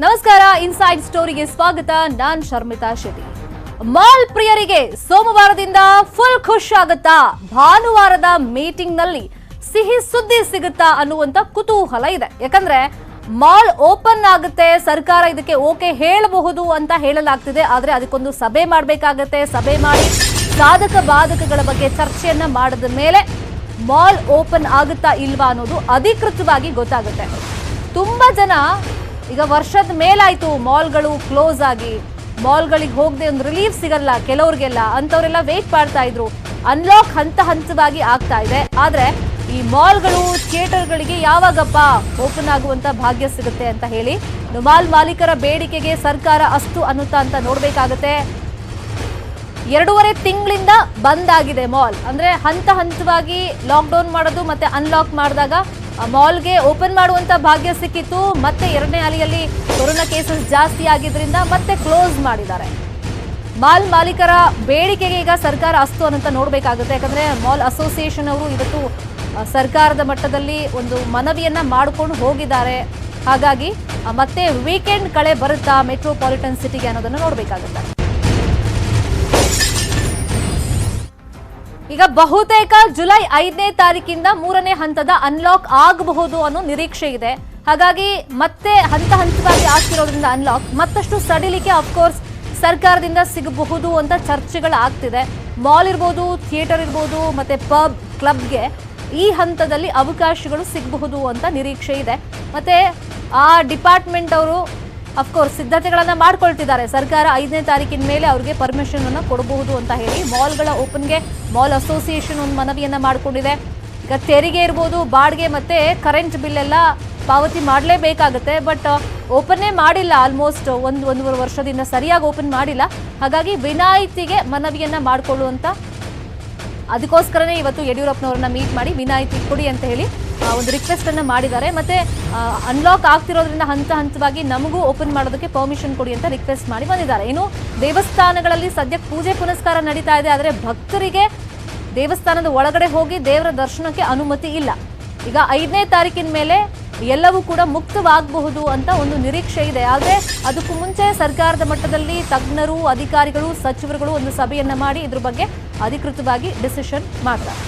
ನಮಸ್ಕಾರ, ಇನ್ಸೈಡ್ ಸ್ಟೋರಿಗೆ ಸ್ವಾಗತ. ನಾನ್ ಶರ್ಮಿತಾ ಶೆಟ್ಟಿ. ಮಾಲ್ ಪ್ರಿಯರಿಗೆ ಸೋಮವಾರದಿಂದ ಫುಲ್ ಖುಷ್ ಆಗುತ್ತಾ? ಭಾನುವಾರದ ಮೀಟಿಂಗ್ ನಲ್ಲಿ ಸಿಹಿ ಸುದ್ದಿ ಸಿಗುತ್ತಾ ಅನ್ನುವಂತ ಕುತೂಹಲ ಇದೆ. ಯಾಕಂದ್ರೆ ಮಾಲ್ ಓಪನ್ ಆಗುತ್ತೆ, ಸರ್ಕಾರ ಇದಕ್ಕೆ ಓಕೆ ಹೇಳಬಹುದು ಅಂತ ಹೇಳಲಾಗ್ತಿದೆ. ಆದ್ರೆ ಅದಕ್ಕೊಂದು ಸಭೆ ಮಾಡಬೇಕಾಗತ್ತೆ. ಸಭೆ ಮಾಡಿ ಸಾಧಕ ಬಾಧಕಗಳ ಬಗ್ಗೆ ಚರ್ಚೆಯನ್ನ ಮಾಡಿದ ಮೇಲೆ ಮಾಲ್ ಓಪನ್ ಆಗುತ್ತಾ ಇಲ್ವಾ ಅನ್ನೋದು ಅಧಿಕೃತವಾಗಿ ಗೊತ್ತಾಗುತ್ತೆ. ತುಂಬಾ ಜನ ಈಗ ವರ್ಷದ ಮೇಲಾಯ್ತು ಮಾಲ್ಗಳು ಕ್ಲೋಸ್ ಆಗಿ, ಮಾಲ್ಗಳಿಗೆ ಹೋಗದೆ ಒಂದು ರಿಲೀಫ್ ಸಿಗಲ್ಲ ಕೆಲವ್ರಿಗೆಲ್ಲ, ಅಂತವರೆಲ್ಲ ವೇಟ್ ಮಾಡ್ತಾ ಇದ್ರು. ಅನ್ಲಾಕ್ ಹಂತವಾಗಿ ಆಗ್ತಾ ಇದೆ. ಆದ್ರೆ ಈ ಮಾಲ್ಗಳು, ಥಿಯೇಟರ್ಗಳಿಗೆ ಯಾವಾಗಪ್ಪ ಓಪನ್ ಆಗುವಂತ ಭಾಗ್ಯ ಸಿಗುತ್ತೆ ಅಂತ ಹೇಳಿ ಮಾಲ್ ಮಾಲೀಕರ ಬೇಡಿಕೆಗೆ ಸರ್ಕಾರ ಅಸ್ತು ಅನ್ನುತ್ತಾ ಅಂತ ನೋಡ್ಬೇಕಾಗತ್ತೆ. 2.5 ತಿಂಗಳಿಂದ ಬಂದ್ ಆಗಿದೆ ಮಾಲ್. ಅಂದ್ರೆ ಹಂತವಾಗಿ ಲಾಕ್ಡೌನ್ ಮಾಡೋದು ಮತ್ತೆ ಅನ್ಲಾಕ್ ಮಾಡಿದಾಗ ಮಾಲ್ಗೆ ಓಪನ್ ಮಾಡುವಂತ ಭಾಗ್ಯ ಸಿಕ್ಕಿತ್ತು. ಮತ್ತೆ 2ನೇ ಅಲೆಯಲ್ಲಿ ಕೊರೋನಾ ಕೇಸಸ್ ಜಾಸ್ತಿ ಆಗಿದ್ರಿಂದ ಮತ್ತೆ ಕ್ಲೋಸ್ ಮಾಡಿದ್ದಾರೆ. ಮಾಲ್ ಮಾಲೀಕರ ಬೇಡಿಕೆಗೆ ಈಗ ಸರ್ಕಾರ ಅಸ್ತು ಅನ್ನಂತ ನೋಡ್ಬೇಕಾಗುತ್ತೆ. ಯಾಕಂದ್ರೆ ಮಾಲ್ ಅಸೋಸಿಯೇಷನ್ ಅವರು ಇವತ್ತು ಸರ್ಕಾರದ ಮಟ್ಟದಲ್ಲಿ ಒಂದು ಮನವಿಯನ್ನ ಮಾಡಿಕೊಂಡು ಹೋಗಿದ್ದಾರೆ. ಹಾಗಾಗಿ ಮತ್ತೆ ವೀಕೆಂಡ್ ಕಳೆ ಬರುತ್ತಾ ಮೆಟ್ರೋಪಾಲಿಟನ್ ಸಿಟಿಗೆ ಅನ್ನೋದನ್ನ ನೋಡ್ಬೇಕಾಗುತ್ತೆ. ಈಗ ಬಹುತೇಕ ಜುಲೈ 5ನೇ ತಾರೀಕಿಂದ 3ನೇ ಹಂತದ ಅನ್ಲಾಕ್ ಆಗಬಹುದು ಅನ್ನೋ ನಿರೀಕ್ಷೆ ಇದೆ. ಹಾಗಾಗಿ ಮತ್ತೆ ಹಂತವಾಗಿ ಆಗ್ತಿರೋದ್ರಿಂದ ಅನ್ಲಾಕ್ ಮತ್ತಷ್ಟು ಸಡಿಲಿಕೆ ಅಫ್ಕೋರ್ಸ್ ಸರ್ಕಾರದಿಂದ ಸಿಗಬಹುದು ಅಂತ ಚರ್ಚೆಗಳಾಗ್ತಿದೆ. ಮಾಲ್ ಇರ್ಬೋದು, ಥಿಯೇಟರ್ ಇರ್ಬೋದು, ಮತ್ತೆ ಪಬ್, ಕ್ಲಬ್ಗೆ ಈ ಹಂತದಲ್ಲಿ ಅವಕಾಶಗಳು ಸಿಗಬಹುದು ಅಂತ ನಿರೀಕ್ಷೆ ಇದೆ. ಮತ್ತೆ ಆ ಡಿಪಾರ್ಟ್ಮೆಂಟ್ ಅವರು ಅಫ್ಕೋರ್ಸ್ ಸಿದ್ಧತೆಗಳನ್ನ ಮಾಡ್ಕೊಳ್ತಿದ್ದಾರೆ. ಸರ್ಕಾರ 5ನೇ ತಾರೀಕಿನ ಮೇಲೆ ಅವ್ರಿಗೆ ಪರ್ಮಿಷನ್ ಅನ್ನ ಕೊಡಬಹುದು ಅಂತ ಹೇಳಿ ಮಾಲ್ಗಳ ಓಪನ್ಗೆ ಮಾಲ್ ಅಸೋಸಿಯೇಷನ್ ಒಂದು ಮನವಿಯನ್ನ ಮಾಡಿಕೊಂಡಿದೆ. ಈಗ ತೆರಿಗೆ ಇರ್ಬೋದು, ಬಾಡಿಗೆ ಮತ್ತೆ ಕರೆಂಟ್ ಬಿಲ್ ಎಲ್ಲ ಪಾವತಿ ಮಾಡಲೇಬೇಕಾಗುತ್ತೆ. ಬಟ್ ಓಪನ್ನೇ ಮಾಡಿಲ್ಲ, ಆಲ್ಮೋಸ್ಟ್ ಒಂದೂವರೆ ವರ್ಷದಿಂದ ಸರಿಯಾಗಿ ಓಪನ್ ಮಾಡಿಲ್ಲ. ಹಾಗಾಗಿ ವಿನಾಯಿತಿಗೆ ಮನವಿಯನ್ನ ಮಾಡಿಕೊಳ್ಳುವಂತ ಅದಕ್ಕೋಸ್ಕರನೇ ಇವತ್ತು ಯಡಿಯೂರಪ್ಪನವ್ರನ್ನ ಮೀಟ್ ಮಾಡಿ ವಿನಾಯಿತಿ ಕೊಡಿ ಅಂತ ಹೇಳಿ ಒಂದು ರಿಕ್ವೆಸ್ಟ್ ಅನ್ನ ಮಾಡಿದ್ದಾರೆ. ಮತ್ತೆ ಅನ್ಲಾಕ್ ಆಗ್ತಿರೋದ್ರಿಂದ ಹಂತವಾಗಿ ನಮಗೂ ಓಪನ್ ಮಾಡೋದಕ್ಕೆ ಪರ್ಮಿಷನ್ ಕೊಡಿ ಅಂತ ರಿಕ್ವೆಸ್ಟ್ ಮಾಡಿ ಬಂದಿದ್ದಾರೆ. ಇನ್ನು ದೇವಸ್ಥಾನಗಳಲ್ಲಿ ಸದ್ಯಕ್ಕೆ ಪೂಜೆ ಪುನಸ್ಕಾರ ನಡೀತಾ ಇದೆ. ಆದರೆ ಭಕ್ತರಿಗೆ ದೇವಸ್ಥಾನದ ಒಳಗಡೆ ಹೋಗಿ ದೇವರ ದರ್ಶನಕ್ಕೆ ಅನುಮತಿ ಇಲ್ಲ. ಈಗ 5ನೇ ತಾರೀಕಿನ ಮೇಲೆ ಎಲ್ಲವೂ ಕೂಡ ಮುಕ್ತವಾಗಬಹುದು ಅಂತ ಒಂದು ನಿರೀಕ್ಷೆ ಇದೆ. ಆದರೆ ಅದಕ್ಕೂ ಮುಂಚೆ ಸರ್ಕಾರದ ಮಟ್ಟದಲ್ಲಿ ತಜ್ಞರು, ಅಧಿಕಾರಿಗಳು, ಸಚಿವರುಗಳು ಒಂದು ಸಭೆಯನ್ನ ಮಾಡಿ ಇದ್ರ ಬಗ್ಗೆ ಅಧಿಕೃತವಾಗಿ ಡಿಸಿಷನ್ ಮಾಡ್ತಾರೆ.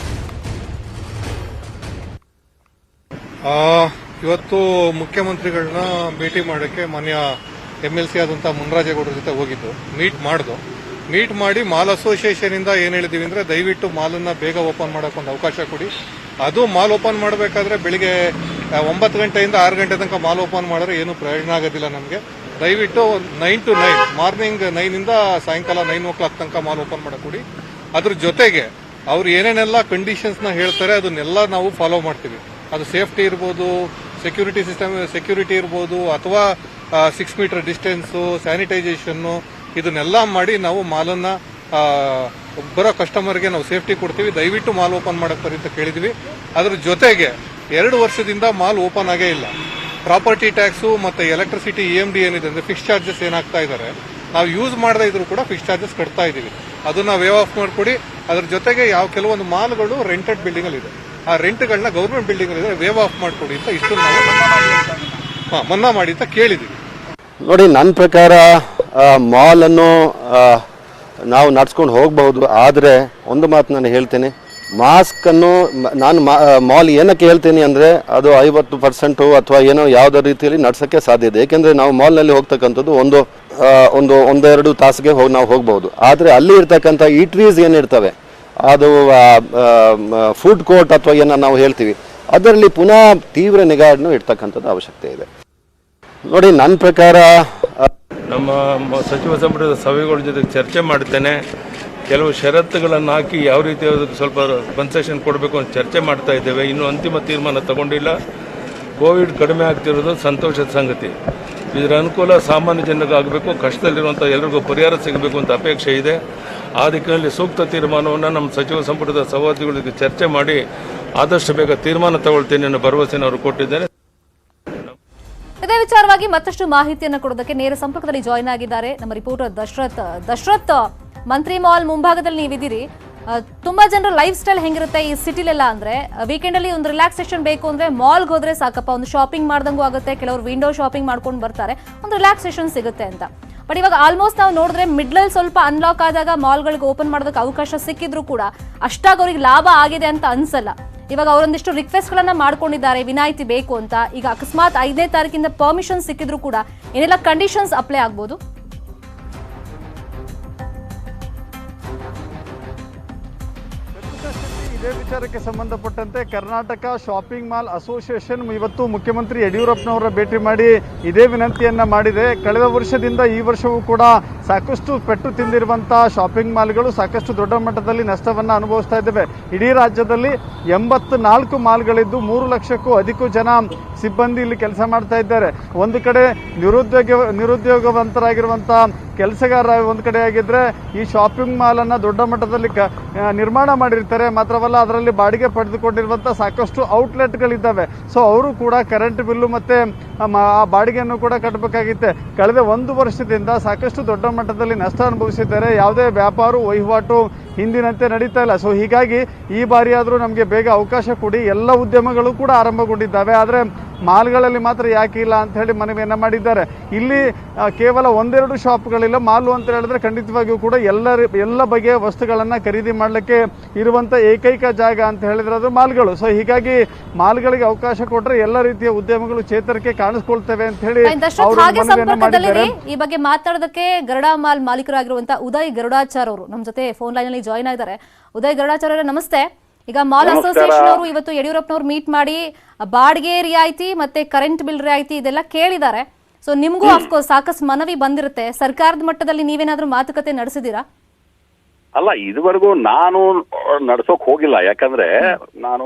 ಇವತ್ತು ಮುಖ್ಯಮಂತ್ರಿಗಳನ್ನ ಭೇಟಿ ಮಾಡೋಕ್ಕೆ ಮಾನ್ಯ MLC ಆದಂತಹ ಮುನ್ರಾಜೇಗೌಡರ ಜೊತೆ ಹೋಗಿದ್ದು, ಮೀಟ್ ಮಾಡಿ ಮಾಲ್ ಅಸೋಸಿಯೇಷನ್ ಇಂದ ಏನ್ ಹೇಳಿದೀವಿ ಅಂದ್ರೆ ದಯವಿಟ್ಟು ಮಾಲನ್ನ ಬೇಗ ಓಪನ್ ಮಾಡಕ್ಕೆ ಒಂದು ಅವಕಾಶ ಕೊಡಿ. ಅದು ಮಾಲ್ ಓಪನ್ ಮಾಡಬೇಕಾದ್ರೆ ಬೆಳಿಗ್ಗೆ 9 ಗಂಟೆಯಿಂದ 6 ಗಂಟೆ ತನಕ ಮಾಲ್ ಓಪನ್ ಮಾಡಿದ್ರೆ ಏನು ಪ್ರಯೋಜನ ಆಗೋದಿಲ್ಲ ನಮಗೆ. ದಯವಿಟ್ಟು 9 to 9 ಮಾರ್ನಿಂಗ್ 9 ಇಂದ ಸಾಯಂಕಾಲ 9 o'clock ತನಕ ಮಾಲ್ ಓಪನ್ ಮಾಡಕ್ ಕೊಡಿ. ಅದ್ರ ಜೊತೆಗೆ ಅವ್ರು ಏನೇನೆಲ್ಲ ಕಂಡೀಷನ್ಸ್ ನ ಹೇಳ್ತಾರೆ ಅದನ್ನೆಲ್ಲ ನಾವು ಫಾಲೋ ಮಾಡ್ತೀವಿ. ಅದು ಸೇಫ್ಟಿ ಇರ್ಬೋದು, ಸೆಕ್ಯೂರಿಟಿ ಇರ್ಬೋದು, ಅಥವಾ 6 ಮೀಟರ್ ಡಿಸ್ಟೆನ್ಸ್, ಸ್ಯಾನಿಟೈಸೇಷನ್, ಇದನ್ನೆಲ್ಲ ಮಾಡಿ ನಾವು ಮಾಲನ್ನ ಬರೋ ಕಸ್ಟಮರ್ಗೆ ನಾವು ಸೇಫ್ಟಿ ಕೊಡ್ತೀವಿ. ದಯವಿಟ್ಟು ಮಾಲ್ ಓಪನ್ ಮಾಡಕ್ ಬರಿ ಅಂತ ಕೇಳಿದ್ವಿ. ಅದ್ರ ಜೊತೆಗೆ 2 ವರ್ಷದಿಂದ ಮಾಲ್ ಓಪನ್ ಆಗೇ ಇಲ್ಲ. ಪ್ರಾಪರ್ಟಿ ಟ್ಯಾಕ್ಸ್ ಮತ್ತೆ ಎಲೆಕ್ಟ್ರಿಸಿಟಿ EMD ಏನಿದೆ ಅಂದ್ರೆ ಫಿಕ್ಸ್ ಚಾರ್ಜಸ್ ಏನಾಗ್ತಾ ಇದ್ದಾರೆ, ನಾವು ಯೂಸ್ ಮಾಡದೇ ಇದ್ರು ಕೂಡ ಫಿಕ್ಸ್ ಚಾರ್ಜಸ್ ಕಟ್ತಾ ಇದೀವಿ. ಅದನ್ನ ವೇವ್ ಆಫ್ ಮಾಡ್ಕೊಡಿ. ಅದ್ರ ಜೊತೆಗೆ ಕೆಲವೊಂದು ಮಾಲ್ಗಳು ರೆಂಟೆಡ್ ಬಿಲ್ಡಿಂಗ್ ಅಲ್ಲಿ ಇದೆ, ಆ ರೆಂಟ್ಗಳನ್ನ ಗವರ್ಮೆಂಟ್ ಬಿಲ್ಡಿಂಗ್ ಅಲ್ಲಿ ವೇವ್ ಆಫ್ ಮಾಡ್ಕೊಡಿ ಅಂತ ಇಷ್ಟು ನಾವು ಮನ್ನಾ ಮಾಡಿ ಅಂತ ಕೇಳಿದೀವಿ. ನೋಡಿ, ನನ್ನ ಪ್ರಕಾರ ಮಾಲ್ ಅನ್ನು ನಾವು ನಡ್ಸ್ಕೊಂಡು ಹೋಗಬಹುದು. ಆದರೆ ಒಂದು ಮಾತು ನಾನು ಹೇಳ್ತೇನೆ, ಮಾಸ್ಕ್ ಅನ್ನು ನಾನು ಮಾಲ್ ಏನಕ್ಕೆ ಹೇಳ್ತೀನಿ ಅಂದರೆ ಅದು 50% ಅಥವಾ ಏನೋ ಯಾವುದೋ ರೀತಿಯಲ್ಲಿ ನಡ್ಸೋಕ್ಕೆ ಸಾಧ್ಯ ಇದೆ. ಏಕೆಂದರೆ ನಾವು ಮಾಲ್ನಲ್ಲಿ ಹೋಗ್ತಕ್ಕಂಥದ್ದು ಒಂದೆರಡು ತಾಸಿಗೆ ನಾವು ಹೋಗ್ಬೋದು. ಆದರೆ ಅಲ್ಲಿ ಇರ್ತಕ್ಕಂಥ ಈಟ್ರೀಸ್ ಏನಿರ್ತವೆ, ಅದು ಫುಡ್ ಕೋರ್ಟ್ ಅಥವಾ ಏನೋ ನಾವು ಹೇಳ್ತೀವಿ, ಅದರಲ್ಲಿ ಪುನಃ ತೀವ್ರ ನಿಗಾವನ್ನು ಇಡ್ತಕ್ಕಂಥದ್ದು ಅವಶ್ಯಕತೆ ಇದೆ. ನೋಡಿ, ನನ್ನ ಪ್ರಕಾರ ನಮ್ಮ ಸಚಿವ ಸಂಪುಟದ ಸಭೆಗಳ ಜೊತೆ ಚರ್ಚೆ ಮಾಡ್ತೇನೆ. ಕೆಲವು ಷರತ್ತುಗಳನ್ನು ಹಾಕಿ ಯಾವ ರೀತಿ ಅದಕ್ಕೆ ಸ್ವಲ್ಪ ಕನ್ಸೆಷನ್ ಕೊಡಬೇಕು ಅಂತ ಚರ್ಚೆ ಮಾಡ್ತಾ ಇದ್ದೇವೆ. ಇನ್ನೂ ಅಂತಿಮ ತೀರ್ಮಾನ ತಗೊಂಡಿಲ್ಲ. ಕೋವಿಡ್ ಕಡಿಮೆ ಆಗ್ತಿರೋದು ಸಂತೋಷದ ಸಂಗತಿ. ಇದರ ಅನುಕೂಲ ಸಾಮಾನ್ಯ ಜನರಿಗೆ ಆಗಬೇಕು, ಕಷ್ಟದಲ್ಲಿರುವಂಥ ಎಲ್ಲರಿಗೂ ಪರಿಹಾರ ಸಿಗಬೇಕು ಅಂತ ಅಪೇಕ್ಷೆ ಇದೆ. ಆ ದಿಕ್ಕಿನಲ್ಲಿ ಸೂಕ್ತ ತೀರ್ಮಾನವನ್ನು ನಮ್ಮ ಸಚಿವ ಸಂಪುಟದ ಸಹೋದ್ಯೋಗಿಗಳಿಗೆ ಚರ್ಚೆ ಮಾಡಿ ಆದಷ್ಟು ಬೇಗ ತೀರ್ಮಾನ ತಗೊಳ್ತೇನೆ ಅನ್ನೋ ಭರವಸೆಯನ್ನು ಅವರು ಕೊಟ್ಟಿದ್ದಾರೆ. ಇದೇ ವಿಚಾರವಾಗಿ ಮತ್ತಷ್ಟು ಮಾಹಿತಿಯನ್ನು ಕೊಡೋದಕ್ಕೆ ನೇರ ಸಂಪರ್ಕದಲ್ಲಿ ಜಾಯಿನ್ ಆಗಿದ್ದಾರೆ ನಮ್ಮ ರಿಪೋರ್ಟರ್ ದಶರಥ್. ಮಂತ್ರಿ ಮಾಲ್ ಮುಂಭಾಗದಲ್ಲಿ ನೀವಿದ್ದೀರಿ. ತುಂಬಾ ಜನರ ಲೈಫ್ ಸ್ಟೈಲ್ ಹೆಂಗಿರುತ್ತೆ ಈ ಸಿಟಿಲೆಲ್ಲ ಅಂದ್ರೆ ವೀಕೆಂಡ್ ಅಲ್ಲಿ ಒಂದು ರಿಲ್ಯಾಕ್ಸೇಷನ್ ಬೇಕು ಅಂದ್ರೆ ಮಾಲ್ಗೆ ಹೋದ್ರೆ ಸಾಕಪ್ಪ, ಒಂದು ಶಾಪಿಂಗ್ ಮಾಡ್ದಂಗೂ ಆಗುತ್ತೆ, ಕೆಲವರು ವಿಂಡೋ ಶಾಪಿಂಗ್ ಮಾಡ್ಕೊಂಡು ಬರ್ತಾರೆ, ಒಂದು ರಿಲ್ಯಾಕ್ಸೇಷನ್ ಸಿಗುತ್ತೆ ಅಂತ. ಬಟ್ ಇವಾಗ ಆಲ್ಮೋಸ್ಟ್ ನಾವು ನೋಡಿದ್ರೆ ಮಿಡ್ಲಲ್ಲಿ ಸ್ವಲ್ಪ ಅನ್ಲಾಕ್ ಆದಾಗ ಮಾಲ್ಗಳಿಗೆ ಓಪನ್ ಮಾಡೋದಕ್ಕೆ ಅವಕಾಶ ಸಿಕ್ಕಿದ್ರು ಕೂಡ ಅಷ್ಟಾಗಿ ಅವ್ರಿಗೆ ಲಾಭ ಆಗಿದೆ ಅಂತ ಅನ್ಸಲ್ಲ. ಇವಾಗ ಅವರೊಂದಿಷ್ಟು ರಿಕ್ವೆಸ್ಟ್ ಗಳನ್ನ ಮಾಡ್ಕೊಂಡಿದ್ದಾರೆ ವಿನಾಯಿತಿ ಬೇಕು ಅಂತ. ಈಗ ಅಕಸ್ಮಾತ್ 5ನೇ ತಾರೀಕಿಂದ ಪರ್ಮಿಷನ್ ಸಿಕ್ಕಿದ್ರು ಕೂಡ ಏನೆಲ್ಲ ಕಂಡೀಷನ್ಸ್ ಅಪ್ಲೈ ಆಗ್ಬೋದು? ಇದೇ ವಿಚಾರಕ್ಕೆ ಸಂಬಂಧಪಟ್ಟಂತೆ ಕರ್ನಾಟಕ ಶಾಪಿಂಗ್ ಮಾಲ್ ಅಸೋಸಿಯೇಷನ್ ಇವತ್ತು ಮುಖ್ಯಮಂತ್ರಿ ಯಡಿಯೂರಪ್ಪನವರ ಭೇಟಿ ಮಾಡಿ ಇದೇ ವಿನಂತಿಯನ್ನ ಮಾಡಿದೆ. ಕಳೆದ ವರ್ಷದಿಂದ ಈ ವರ್ಷವೂ ಕೂಡ ಸಾಕಷ್ಟು ಪೆಟ್ಟು ತಿಂದಿರುವಂತಹ ಶಾಪಿಂಗ್ ಮಾಲ್ಗಳು ಸಾಕಷ್ಟು ದೊಡ್ಡ ಮಟ್ಟದಲ್ಲಿ ನಷ್ಟವನ್ನ ಅನುಭವಿಸ್ತಾ ಇದ್ದೇವೆ. ಇಡೀ ರಾಜ್ಯದಲ್ಲಿ 84 ಮಾಲ್ಗಳಿದ್ದು 3 ಲಕ್ಷಕ್ಕೂ ಅಧಿಕ ಜನ ಸಿಬ್ಬಂದಿ ಇಲ್ಲಿ ಕೆಲಸ ಮಾಡ್ತಾ ಇದ್ದಾರೆ. ಒಂದು ಕಡೆ ನಿರುದ್ಯೋಗವಂತರಾಗಿರುವಂತಹ ಕೆಲಸಗಾರ ಒಂದು ಕಡೆ ಆಗಿದ್ರೆ, ಈ ಶಾಪಿಂಗ್ ಮಾಲನ್ನು ದೊಡ್ಡ ಮಟ್ಟದಲ್ಲಿ ನಿರ್ಮಾಣ ಮಾಡಿರ್ತಾರೆ. ಮಾತ್ರವಲ್ಲ, ಅದರಲ್ಲಿ ಬಾಡಿಗೆ ಪಡೆದುಕೊಂಡಿರುವಂಥ ಸಾಕಷ್ಟು ಔಟ್ಲೆಟ್ಗಳಿದ್ದಾವೆ. ಸೊ ಅವರು ಕೂಡ ಕರೆಂಟ್ ಬಿಲ್ಲು ಮತ್ತು ಆ ಬಾಡಿಗೆಯನ್ನು ಕೂಡ ಕಟ್ಟಬೇಕಾಗಿತ್ತೆ. ಕಳೆದ 1 ವರ್ಷದಿಂದ ಸಾಕಷ್ಟು ದೊಡ್ಡ ಮಟ್ಟದಲ್ಲಿ ನಷ್ಟ ಅನುಭವಿಸಿದ್ದಾರೆ. ಯಾವುದೇ ವ್ಯಾಪಾರ ವಹಿವಾಟು ಹಿಂದಿನಂತೆ ನಡೀತಾ ಇಲ್ಲ. ಸೊ ಹೀಗಾಗಿ ಈ ಬಾರಿ ಆದರೂ ನಮಗೆ ಬೇಗ ಅವಕಾಶ ಕೊಡಿ. ಎಲ್ಲ ಉದ್ಯಮಗಳು ಕೂಡ ಆರಂಭಗೊಂಡಿದ್ದಾವೆ, ಆದರೆ ಮಾಲ್ಗಳಲ್ಲಿ ಮಾತ್ರ ಯಾಕೆ ಇಲ್ಲ ಅಂತ ಹೇಳಿ ಮನವಿಯನ್ನು ಮಾಡಿದ್ದಾರೆ. ಇಲ್ಲಿ ಕೇವಲ 1-2 ಶಾಪ್ಗಳಿಲ್ಲ. ಮಾಲು ಅಂತ ಹೇಳಿದ್ರೆ ಖಂಡಿತವಾಗಿಯೂ ಕೂಡ ಎಲ್ಲ ಬಗೆಯ ವಸ್ತುಗಳನ್ನು ಖರೀದಿ ಮಾಡಲಿಕ್ಕೆ ಇರುವಂಥ ಏಕೈಕ ಜಾಗ ಅಂತ ಹೇಳಿದ್ರೆ ಅದು ಮಾಲ್ಗಳು. ಸೊ ಹೀಗಾಗಿ ಮಾಲ್ಗಳಿಗೆ ಅವಕಾಶ ಕೊಟ್ಟರೆ ಎಲ್ಲ ರೀತಿಯ ಉದ್ಯಮಗಳು ಚೇತರಿಕೆ ಕಾಣಿಸ್ಕೊಳ್ತೇವೆ ಅಂತ ಹೇಳಿ ಈ ಬಗ್ಗೆ ಮಾತಾಡೋದಕ್ಕೆ ಗರುಡಾ ಮಾಲ್ ಮಾಲೀಕರಾಗಿರುವಂತಹ ಉದಯ್ ಗರುಡಾಚಾರ್ ಅವರು ನಮ್ಮ ಜೊತೆ ಫೋನ್ ಲೈನ್ ಅಲ್ಲಿ ಜಾಯ್ನ್ ಆಗಿದ್ದಾರೆ. ಉದಯ್ ಗರುಡಾಚಾರ್ ಅವರೇ ನಮಸ್ತೆ. ಈಗ ಮಾಲ್ ಅಸೋಸಿಯೇಷನ್ ಅವರು ಇವತ್ತು ಯಡಿಯೂರಪ್ಪನವ್ರು ಮೀಟ್ ಮಾಡಿ ಬಾಡಿಗೆ ರಿಯಾಯಿತಿ ಮತ್ತೆ ಕರೆಂಟ್ ಬಿಲ್ ರಿಯಾಯಿತಿ ಇದೆಲ್ಲ ಕೇಳಿದ್ದಾರೆ. ಸೊ ನಿಮ್ಗೂ ಅಫ್ಕೋರ್ಸ್ ಸಾಕಷ್ಟು ಮನವಿ ಬಂದಿರುತ್ತೆ. ಸರ್ಕಾರದ ಮಟ್ಟದಲ್ಲಿ ನೀವೇನಾದ್ರೂ ಮಾತುಕತೆ ನಡೆಸಿದೀರಾ? ಅಲ್ಲ, ಇದುವರೆಗೂ ನಾನು ನಡ್ಸೋಕ್ ಹೋಗಿಲ್ಲ. ಯಾಕಂದ್ರೆ ನಾನು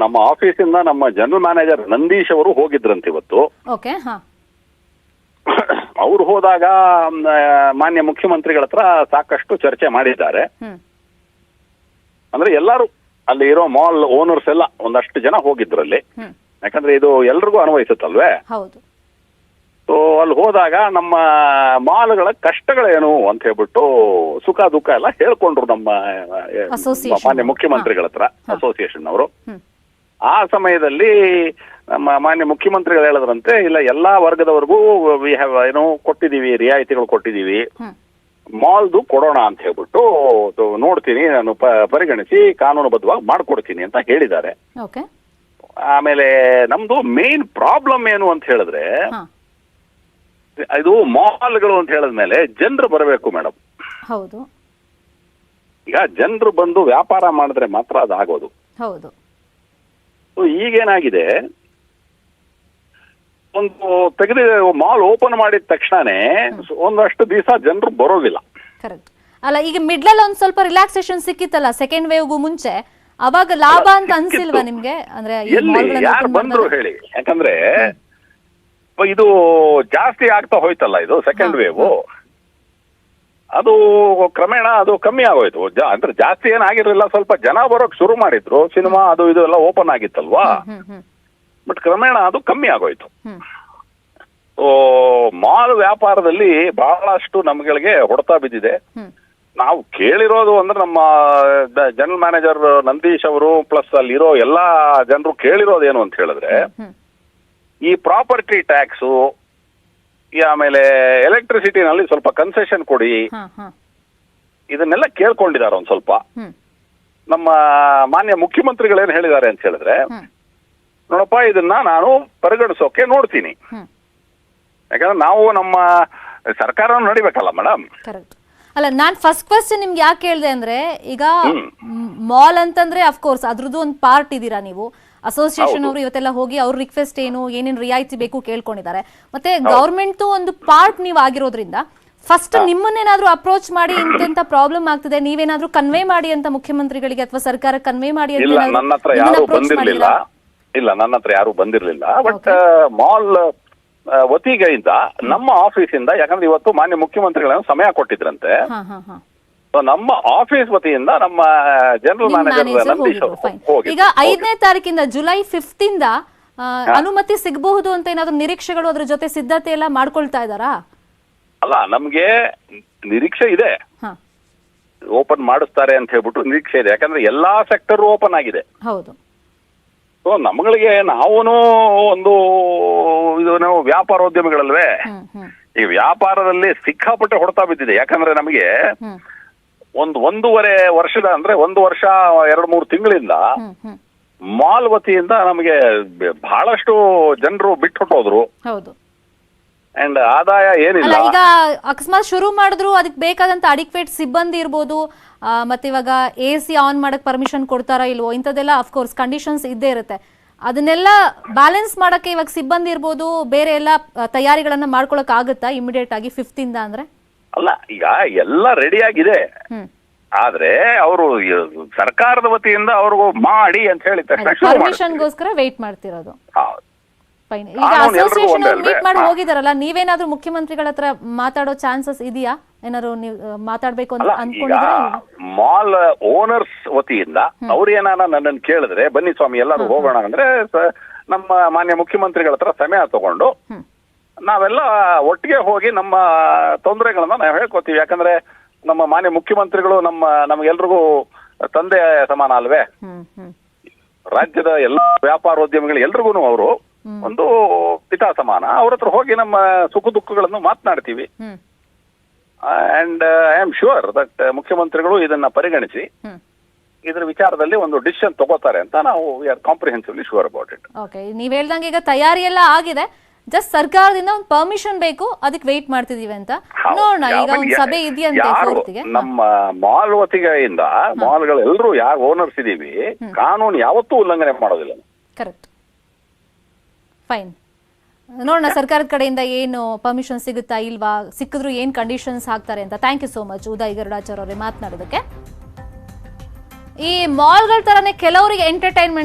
ನಮ್ಮ ಆಫೀಸಿಂದ ನಮ್ಮ ಜನರಲ್ ಮ್ಯಾನೇಜರ್ ನಂದೀಶ್ ಅವರು ಹೋಗಿದ್ರಂತೆ ಇವತ್ತು. ಓಕೆ, ಹಾ. ಅವ್ರು ಹೋದಾಗ ಮಾನ್ಯ ಮುಖ್ಯಮಂತ್ರಿಗಳ ಹತ್ರ ಸಾಕಷ್ಟು ಚರ್ಚೆ ಮಾಡಿದ್ದಾರೆ. ಅಂದ್ರೆ ಎಲ್ಲರೂ ಅಲ್ಲಿ ಇರೋ ಮಾಲ್ ಓನರ್ಸ್ ಎಲ್ಲ ಒಂದಷ್ಟು ಜನ ಹೋಗಿದ್ರಲ್ಲಿ. ಯಾಕಂದ್ರೆ ಇದು ಎಲ್ರಿಗೂ ಅನ್ವಯಿಸುತ್ತಲ್ವೇ. ಹೌದು. ಸೊ ಅಲ್ಲಿ ಹೋದಾಗ ನಮ್ಮ ಮಾಲ್ಗಳ ಕಷ್ಟಗಳೇನು ಅಂತ ಹೇಳ್ಬಿಟ್ಟು ಸುಖ ದುಃಖ ಎಲ್ಲ ಹೇಳ್ಕೊಂಡ್ರು ನಮ್ಮ ಮಾನ್ಯ ಮುಖ್ಯಮಂತ್ರಿಗಳ ಹತ್ರ, ಅಸೋಸಿಯೇಷನ್ ಅವರು. ಆ ಸಮಯದಲ್ಲಿ ನಮ್ಮ ಮಾನ್ಯ ಮುಖ್ಯಮಂತ್ರಿಗಳು ಹೇಳಿದ್ರಂತೆ, ಇಲ್ಲ ಎಲ್ಲಾ ವರ್ಗದವರೆಗೂ ಏನೋ ಕೊಟ್ಟಿದೀವಿ, ರಿಯಾಯಿತಿಗಳು ಕೊಟ್ಟಿದೀವಿ, ಮಾಲ್ದು ಕೊಡೋಣ ಅಂತ ಹೇಳ್ಬಿಟ್ಟು ನೋಡ್ತೀನಿ, ನಾನು ಪರಿಗಣಿಸಿ ಕಾನೂನುಬದ್ಧವಾಗಿ ಮಾಡ್ಕೊಡ್ತೀನಿ ಅಂತ ಹೇಳಿದ್ದಾರೆ. ಆಮೇಲೆ ನಮ್ದು ಮೇನ್ ಪ್ರಾಬ್ಲಮ್ ಏನು ಅಂತ ಹೇಳಿದ್ರೆ, ಇದು ಮಾಲ್ಗಳು ಅಂತ ಹೇಳಿದ್ಮೇಲೆ ಜನರು ಬರಬೇಕು ಮೇಡಮ್. ಹೌದು. ಈಗ ಜನರು ಬಂದು ವ್ಯಾಪಾರ ಮಾಡಿದ್ರೆ ಮಾತ್ರ ಅದಾಗೋದು. ಹೌದು. ಈಗೇನಾಗಿದೆ, ಒಂದು ತೆಗೆದು ಮಾಲ್ ಓಪನ್ ಮಾಡಿದ ತಕ್ಷಣನೇ ಒಂದಷ್ಟು ದಿವಸ ಜನರು ಬರೋದಿಲ್ಲ. ಕರೆಕ್ಟ್. ಅಲ್ಲ, ಈಗ ಮಿಡ್ಲಲ್ಲಿ ಒಂದ್ ಸ್ವಲ್ಪ ರಿಲ್ಯಾಕ್ಸೇಷನ್ ಸಿಕ್ಕಿತ್ತಲ್ಲ ಸೆಕೆಂಡ್ ವೇವ್ಗೂ ಮುಂಚೆ, ಅವಾಗ ಲಾಭ ಅಂತ ಅನ್ಸಿಲ್ವಾ ನಿಮ್ಗೆ? ಅಂದ್ರೆ ಯಾರು ಬಂದ್ರು ಹೇಳಿ, ಯಾಕಂದ್ರೆ ಇದು ಜಾಸ್ತಿ ಆಗ್ತಾ ಹೋಯ್ತಲ್ಲ, ಇದು ಸೆಕೆಂಡ್ ವೇವ್, ಅದು ಕ್ರಮೇಣ ಅದು ಕಮ್ಮಿ ಆಗೋಯ್ತು. ಅಂದ್ರೆ ಜಾಸ್ತಿ ಏನಾಗಿರ್ಲಿಲ್ಲ, ಸ್ವಲ್ಪ ಜನ ಬರೋಕ್ ಶುರು ಮಾಡಿದ್ರು. ಸಿನಿಮಾ ಅದು ಇದು ಎಲ್ಲ ಓಪನ್ ಆಗಿತ್ತಲ್ವಾ, ಬಟ್ ಕ್ರಮೇಣ ಅದು ಕಮ್ಮಿ ಆಗೋಯ್ತು. ಮಾಲ್ ವ್ಯಾಪಾರದಲ್ಲಿ ಬಹಳಷ್ಟು ನಮ್ಗಳಿಗೆ ಹೊಡೆತ ಬಿದ್ದಿದೆ. ನಾವು ಕೇಳಿರೋದು ಅಂದ್ರೆ ನಮ್ಮ ಜನರಲ್ ಮ್ಯಾನೇಜರ್ ನಂದೀಶ್ ಅವರು ಪ್ಲಸ್ ಅಲ್ಲಿರೋ ಎಲ್ಲಾ ಜನರು ಕೇಳಿರೋದೇನು ಅಂತ ಹೇಳಿದ್ರೆ, ಈ ಪ್ರಾಪರ್ಟಿ ಟ್ಯಾಕ್ಸು, ಆಮೇಲೆ ಎಲೆಕ್ಟ್ರಿಸಿಟಿನಲ್ಲಿ ಸ್ವಲ್ಪ ಕನ್ಸೆಷನ್ ಕೊಡಿ, ಇದನ್ನೆಲ್ಲ ಕೇಳ್ಕೊಂಡಿದ್ದಾರೆ ಒಂದ್ ಸ್ವಲ್ಪ. ನಮ್ಮ ಮಾನ್ಯ ಮುಖ್ಯಮಂತ್ರಿಗಳೇನು ಹೇಳಿದ್ದಾರೆ ಅಂತ ಹೇಳಿದ್ರೆ, ನೋಡಪ್ಪ ಇದನ್ನ ನಾನು ಪರಿಗಣಿಸೋಕೆ ನೋಡ್ತೀನಿ. ಯಾಕಂದ್ರೆ ನಾವು ನಮ್ಮ ಸರ್ಕಾರ ನಡಿಬೇಕಲ್ಲ ಮೇಡಮ್. ಅಲ್ಲ, ನಾನ್ ಫಸ್ಟ್ ಕ್ವೆಶ್ಚನ್ ನಿಮ್ಗೆ ಯಾಕೆ ಕೇಳಿದೆ ಅಂದ್ರೆ, ಈಗ ಮಾಲ್ ಅಂತಂದ್ರೆ ಅಫ್ಕೋರ್ಸ್ ಅದ್ರದ್ದು ಒಂದು ಪಾರ್ಟ್ ಇದೀರಾ ನೀವು. ಅಸೋಸಿಯೇಷನ್ ಅವರು ಇವತ್ತೆಲ್ಲ ಹೋಗಿ ಅವ್ರ ರಿಕ್ವೆಸ್ಟ್ ಏನೇನು ರಿಯಾಯಿತಿ ಬೇಕು ಕೇಳ್ಕೊಂಡಿದ್ದಾರೆ. ಮತ್ತೆ ಗವರ್ಮೆಂಟ್ ಒಂದು ಪಾರ್ಟ್ ನೀವು ಆಗಿರೋದ್ರಿಂದ ಫಸ್ಟ್ ನಿಮ್ಮನ್ನೇನಾದ್ರೂ ಅಪ್ರೋಚ್ ಮಾಡಿ ಇಂತೆಂತ ಪ್ರಾಬ್ಲಮ್ ಆಗ್ತಿದೆ, ನೀವೇನಾದ್ರೂ ಕನ್ವೆ ಮಾಡಿ ಅಂತ ಮುಖ್ಯಮಂತ್ರಿಗಳಿಗೆ ಅಥವಾ ಸರ್ಕಾರ ಕನ್ವೆ ಮಾಡಿ ಅಂತ ನನ್ನ ಹತ್ರ ಯಾರು ಬಂದಿರ್ಲಿಲ್ಲ. ಬಟ್ ಮಾಲ್ ವತಿಗೆಯಿಂದ ನಮ್ಮ ಆಫೀಸಿಂದ, ಯಾಕಂದ್ರೆ ಇವತ್ತು ಮಾನ್ಯ ಮುಖ್ಯಮಂತ್ರಿಗಳನ್ನು ಸಮಯ ಕೊಟ್ಟಿದ್ರಂತೆ, ನಮ್ಮ ಆಫೀಸ್ ವತಿಯಿಂದ ನಮ್ಮ ಜನರಲ್ ಮ್ಯಾನೇಜರ್ ನಂದೀಶ್ ಅವರು ಈಗ 5ನೇ ತಾರೀಕಿಂದ ಜುಲೈ 5th ಇಂದ ಅನುಮತಿ ಸಿಗಬಹುದು ಅಂತ ಏನಾದ್ರು ನಿರೀಕ್ಷೆಗಳು, ಅದ್ರ ಜೊತೆ ಸಿದ್ಧತೆ ಎಲ್ಲ ಮಾಡ್ಕೊಳ್ತಾ ಇದ್ದಾರಾ? ಅಲ್ಲ, ನಮ್ಗೆ ನಿರೀಕ್ಷೆ ಇದೆ. ಓಪನ್ ಮಾಡಿಸ್ತಾರೆ ಅಂತ ಹೇಳ್ಬಿಟ್ಟು ನಿರೀಕ್ಷೆ ಇದೆ. ಯಾಕಂದ್ರೆ ಎಲ್ಲಾ ಸೆಕ್ಟರ್ ಓಪನ್ ಆಗಿದೆ. ಹೌದು. ಸೊ ನಮ್ಗಳಿಗೆ ನಾವೂನು ಒಂದು ಇದು ನಾವು ವ್ಯಾಪಾರೋದ್ಯಮಿಗಳಲ್ವೇ, ಈ ವ್ಯಾಪಾರದಲ್ಲಿ ಸಿಕ್ಕಾಪಟ್ಟೆ ಹೊಡೆತ ಬಿದ್ದಿದೆ. ಯಾಕಂದ್ರೆ ನಮಗೆ ಒಂದೂವರೆ ವರ್ಷದ ಅಂದ್ರೆ 1 ವರ್ಷ 2-3 ತಿಂಗಳಿಂದ ಮಾಲ್ ವತಿಯಿಂದ ನಮಗೆ ಬಹಳಷ್ಟು ಜನರು ಬಿಟ್ಟು ಹೊಟ್ಟೋದ್ರು. ಹೌದು. ಅಂಡ್ ಆದಾಯ ಏನಿಲ್ಲ. ಈಗ ಅಕಸ್ಮಾತ್ ಶುರು ಮಾಡಿದ್ರು ಅದಕ್ಕೆ ಬೇಕಾದಂತ ಅಡಿಕ್ವೇಟ್ ಸಿಬ್ಬಂದಿ ಇರ್ಬೋದು, ಮತ್ತೆ ಇವಾಗ AC ಆನ್ ಮಾಡಕ್ ಪರ್ಮಿಷನ್ ಕೊಡ್ತಾರಾ ಇಲ್ವೋ, ಇಂಥದ್ದೆಲ್ಲ ಅಫ್ಕೋರ್ಸ್ ಕಂಡೀಷನ್ಸ್ ಇದ್ದೇ ಇರುತ್ತೆ. ಅದನ್ನೆಲ್ಲ ಬ್ಯಾಲೆನ್ಸ್ ಮಾಡಕ್ಕೆ ಇವಾಗ ಸಿಬ್ಬಂದಿ ಇರ್ಬೋದು, ಬೇರೆ ಎಲ್ಲ ತಯಾರಿಗಳನ್ನ ಮಾಡ್ಕೊಳಕ್ ಆಗುತ್ತಾ ಇಮಿಡಿಯೇಟ್ ಆಗಿ 5th ಇಂದ ಅಂದ್ರೆ? ಅಲ್ಲ, ಈಗ ಎಲ್ಲ ರೆಡಿ ಆಗಿದೆ. ಆದ್ರೆ ಅವರು ಸರ್ಕಾರದ ವತಿಯಿಂದ ಅವ್ರಿಗೂ ಮಾಡಿ ಅಂತ ಹೇಳಿ ಪರ್ಮಿಷನ್ಗೋಸ್ಕರ ವೇಟ್ ಮಾಡ್ತಿರೋದು. ಫೈನ್. ಈಗ ಅಸೋಸಿಯೇಷನ್ ಮೀಟ್ ಮಾಡಿ ಹೋಗಿದಾರಲ್ಲ, ನೀವೇನಾದ್ರೂ ಮುಖ್ಯಮಂತ್ರಿಗಳ ಹತ್ರ ಮಾತಾಡೋ ಚಾನ್ಸಸ್ ಇದೆಯಾ? ಏನಾದ್ರು ನೀವು ಮಾತಾಡ್ಬೇಕು ಅಂತ ಅನ್ಕೊಂಡಿದ್ರೆ? ಮಾಲ್ ಓನರ್ಸ್ ವತಿಯಿಂದ ಅವ್ರೇನಾನ ನನ್ನನ್ನು ಕೇಳಿದ್ರೆ ಬನ್ನಿ ಸ್ವಾಮಿ ಎಲ್ಲರೂ ಹೋಗೋಣ ಅಂದ್ರೆ ನಮ್ಮ ಮಾನ್ಯ ಮುಖ್ಯಮಂತ್ರಿಗಳ ಹತ್ರ ಸಮಯ ತಗೊಂಡು ನಾವೆಲ್ಲ ಒಟ್ಟಿಗೆ ಹೋಗಿ ನಮ್ಮ ತೊಂದರೆಗಳನ್ನ ನಾವು ಹೇಳ್ಕೊತೀವಿ. ಯಾಕಂದ್ರೆ ನಮ್ಮ ಮಾನ್ಯ ಮುಖ್ಯಮಂತ್ರಿಗಳು ನಮಗೆಲ್ರಿಗೂ ತಂದೆ ಸಮಾನ ಅಲ್ವೇ? ರಾಜ್ಯದ ಎಲ್ಲ ವ್ಯಾಪಾರೋದ್ಯಮಿಗಳು ಎಲ್ರಿಗೂ ಅವರು ಒಂದು ಪಿತಾ ಸಮಾನ. ಅವ್ರ ಹತ್ರ ಹೋಗಿ ನಮ್ಮ ಸುಖ ದುಃಖಗಳನ್ನು ಮಾತನಾಡ್ತೀವಿ. And I am sure that ಮುಖ್ಯಮಂತ್ರಿಗಳು ಇದನ್ನ ಪರಿಗಣಿಸಿ ಇದರ ವಿಚಾರದಲ್ಲಿ ಒಂದು ಡಿಸಿಷನ್ ತಗೋತಾರೆ ಅಂತ ನಾವು we are comprehensively sure about it. Okay, ನೀವ್ ಹೇಳ್ದಂಗೆ ಈಗ ತಯಾರಿ ಎಲ್ಲ ಆಗಿದೆ, ಜಸ್ಟ್ ಸರ್ಕಾರದಿಂದ ಒಂದು ಪರ್ಮಿಷನ್ ಬೇಕು, ಅದಕ್ಕೆ ವೇಟ್ ಮಾಡ್ತಿದೀವಿ ಅಂತ. ನೋಡೋಣ, ಈಗ ಒಂದು ಸಭೆ ಇದೆಯಂತೆ ನಮ್ಮ ಮಾಲ್ ವತಿಗೆಯಿಂದ ಮಾಲ್ಗಳೆಲ್ಲರೂ ಯಾರು ಓನರ್ಸ್ ಇದೀವಿ, ಕಾನೂನು ಯಾವತ್ತೂ ಉಲ್ಲಂಘನೆ ಮಾಡೋದಿಲ್ಲ. ಕರೆಕ್ಟ್. ಫೈನ್. ನೋಡೋಣ ಸರ್ಕಾರದ ಕಡೆಯಿಂದ ಏನು ಪರ್ಮಿಷನ್ ಸಿಗುತ್ತಾ ಇಲ್ವಾ, ಸಿಕ್ಕಿದ್ರು ಏನ್ ಕಂಡೀಷನ್ಸ್ ಹಾಕ್ತಾರೆ ಅಂತ. Thank you so much Uday Garudachar ಅವರೇ ಮಾತನಾಡೋದಕ್ಕೆ. ಈ ಮಾಲ್ಗಳ ತರನೇ ಕೆಲವರಿಗೆ ಎಂಟರ್ಟೈನ್ಮೆಂಟ್